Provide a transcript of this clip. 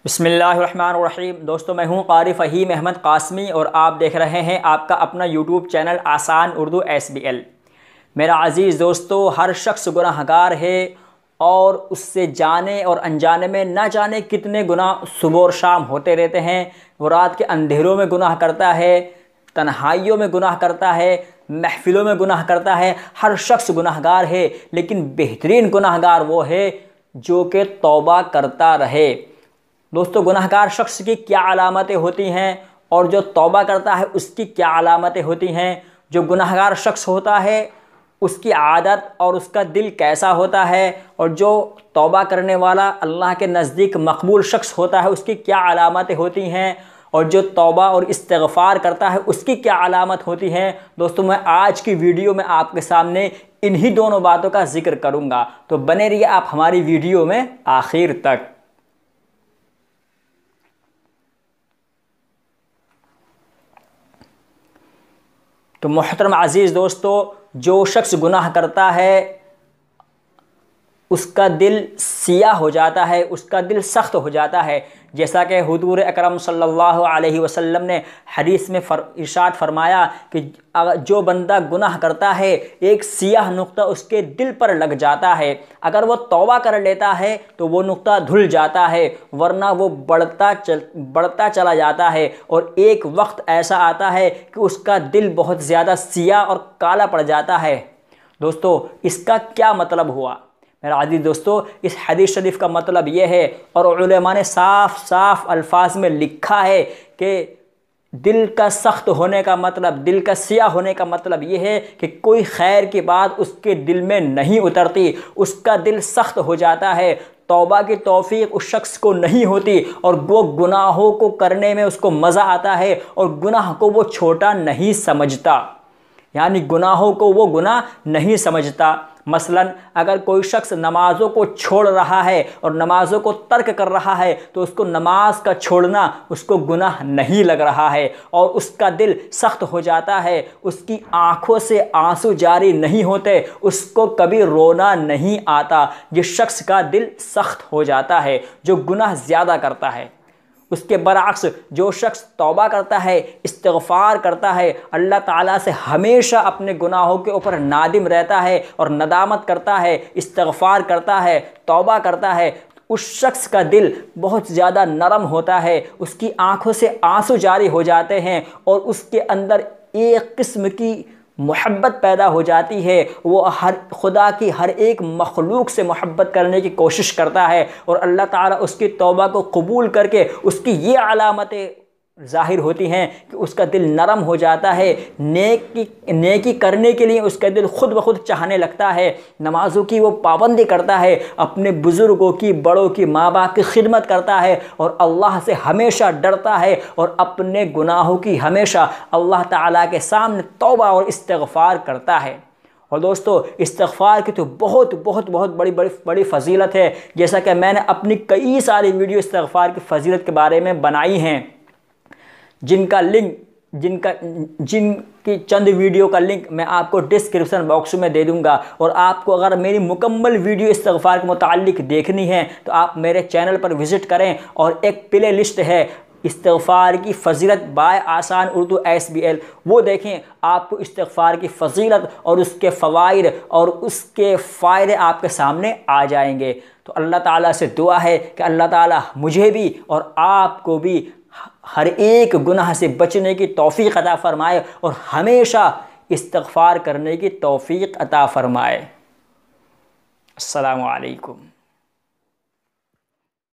بسم اللہ الرحمن الرحیم۔ دوستو میں ہوں قاری فہیم احمد قاسمی اور آپ دیکھ رہے ہیں آپ کا اپنا یوٹیوب چینل آسان اردو SBL۔ میرا عزیز دوستو، ہر شخص گناہ گار ہے اور اس سے جانے اور انجانے میں نہ جانے کتنے گناہ صبح اور شام ہوتے رہتے ہیں۔ وہ رات کے اندھیروں میں گناہ کرتا ہے، تنہائیوں میں گناہ کرتا ہے، محفلوں میں گناہ کرتا ہے۔ ہر شخص گناہ گار ہے، لیکن بہترین گناہ گار وہ ہے جو کہ توبہ کرتا رہے۔ دوستو، گناہ گار شخص کی کیا علامتیں ہوتی ہیں اور جو توبہ کرتا ہے اس کی کیا علامتیں ہوتی ہیں؟ جو گناہ گار شخص ہوتا ہے اس کی عادت اور اس کا دل کیسا ہوتا ہے، اور جو توبہ کرنے والا اللہ کے نزدیک مقبول شخص ہوتا ہے اس کی کیا علامتیں ہوتی ہیں، اور جو توبہ اور استغفار کرتا ہے اس کی کیا علامت ہوتی ہیں؟ دوستو، میں آج کی ویڈیو میں آپ کے سامنے انہی دونوں باتوں کا ذکر کروں گا، تو بنے رہیے آپ ہماری ویڈیو میں آخر تک۔ تو محترم عزیز دوستو، جو شخص گناہ کرتا ہے اس کا دل سیاہ ہو جاتا ہے، اس کا دل سخت ہو جاتا ہے، جیسا کہ حضور اکرم صلی اللہ علیہ وسلم نے حدیث میں ارشاد فرمایا کہ جو بندہ گناہ کرتا ہے ایک سیاہ نقطہ اس کے دل پر لگ جاتا ہے، اگر وہ توبہ کر لیتا ہے تو وہ نقطہ دھل جاتا ہے، ورنہ وہ بڑھتا چلا جاتا ہے، اور ایک وقت ایسا آتا ہے کہ اس کا دل بہت زیادہ سیاہ اور کالا پڑ جاتا ہے۔ دوستو، اس کا کیا مطلب ہوا؟ میرا عزیز دوستو، اس حدیث شریف کا مطلب یہ ہے، اور علماء نے صاف صاف الفاظ میں لکھا ہے کہ دل کا سخت ہونے کا مطلب، دل کا سیاہ ہونے کا مطلب یہ ہے کہ کوئی خیر کی بات اس کے دل میں نہیں اترتی، اس کا دل سخت ہو جاتا ہے، توبہ کی توفیق اس شخص کو نہیں ہوتی، اور وہ گناہوں کو کرنے میں اس کو مزہ آتا ہے، اور گناہ کو وہ چھوٹا نہیں سمجھتا، یعنی گناہوں کو وہ گناہ نہیں سمجھتا۔ مثلا اگر کوئی شخص نمازوں کو چھوڑ رہا ہے اور نمازوں کو ترک کر رہا ہے تو اس کو نماز کا چھوڑنا اس کو گناہ نہیں لگ رہا ہے، اور اس کا دل سخت ہو جاتا ہے، اس کی آنکھوں سے آنسو جاری نہیں ہوتے، اس کو کبھی رونا نہیں آتا۔ جس شخص کا دل سخت ہو جاتا ہے، جو گناہ زیادہ کرتا ہے۔ اس کے برعکس جو شخص توبہ کرتا ہے، استغفار کرتا ہے، اللہ تعالیٰ سے ہمیشہ اپنے گناہوں کے اوپر نادم رہتا ہے اور ندامت کرتا ہے، استغفار کرتا ہے، توبہ کرتا ہے، اس شخص کا دل بہت زیادہ نرم ہوتا ہے، اس کی آنکھوں سے آنسو جاری ہو جاتے ہیں، اور اس کے اندر ایک قسم کی محبت پیدا ہو جاتی ہے، وہ خدا کی ہر ایک مخلوق سے محبت کرنے کی کوشش کرتا ہے، اور اللہ تعالیٰ اس کی توبہ کو قبول کر کے اس کی یہ علامتیں ظاہر ہوتی ہیں کہ اس کا دل نرم ہو جاتا ہے، نیکی کرنے کے لیے اس کا دل خود بخود چاہنے لگتا ہے، نمازوں کی وہ پابندی کرتا ہے، اپنے بزرگوں کی، بڑوں کی، ماں باپ کی خدمت کرتا ہے، اور اللہ سے ہمیشہ ڈرتا ہے، اور اپنے گناہوں کی ہمیشہ اللہ تعالیٰ کے سامنے توبہ اور استغفار کرتا ہے۔ اور دوستو، استغفار کی تو بہت بڑی فضیلت ہے، جیسا کہ میں نے اپنی کئی ساری ویڈیو استغفار کی فضیلت کے بارے میں بنائی ہیں، جن کی چند ویڈیو کا لنک میں آپ کو ڈسکرپشن باکس میں دے دوں گا، اور آپ کو اگر میری مکمل ویڈیو استغفار کے متعلق دیکھنی ہے تو آپ میرے چینل پر وزٹ کریں، اور ایک پلے لسٹ ہے استغفار کی فضیلت بائے آسان اردو SBL، وہ دیکھیں، آپ کو استغفار کی فضیلت اور اس کے فوائد اور اس کے فائدے آپ کے سامنے آ جائیں گے۔ تو اللہ تعالیٰ سے دعا ہے کہ اللہ تعالیٰ مجھے بھی اور آپ کو بھی ہر ایک گناہ سے بچنے کی توفیق عطا فرمائے، اور ہمیشہ استغفار کرنے کی توفیق عطا فرمائے۔ السلام علیکم۔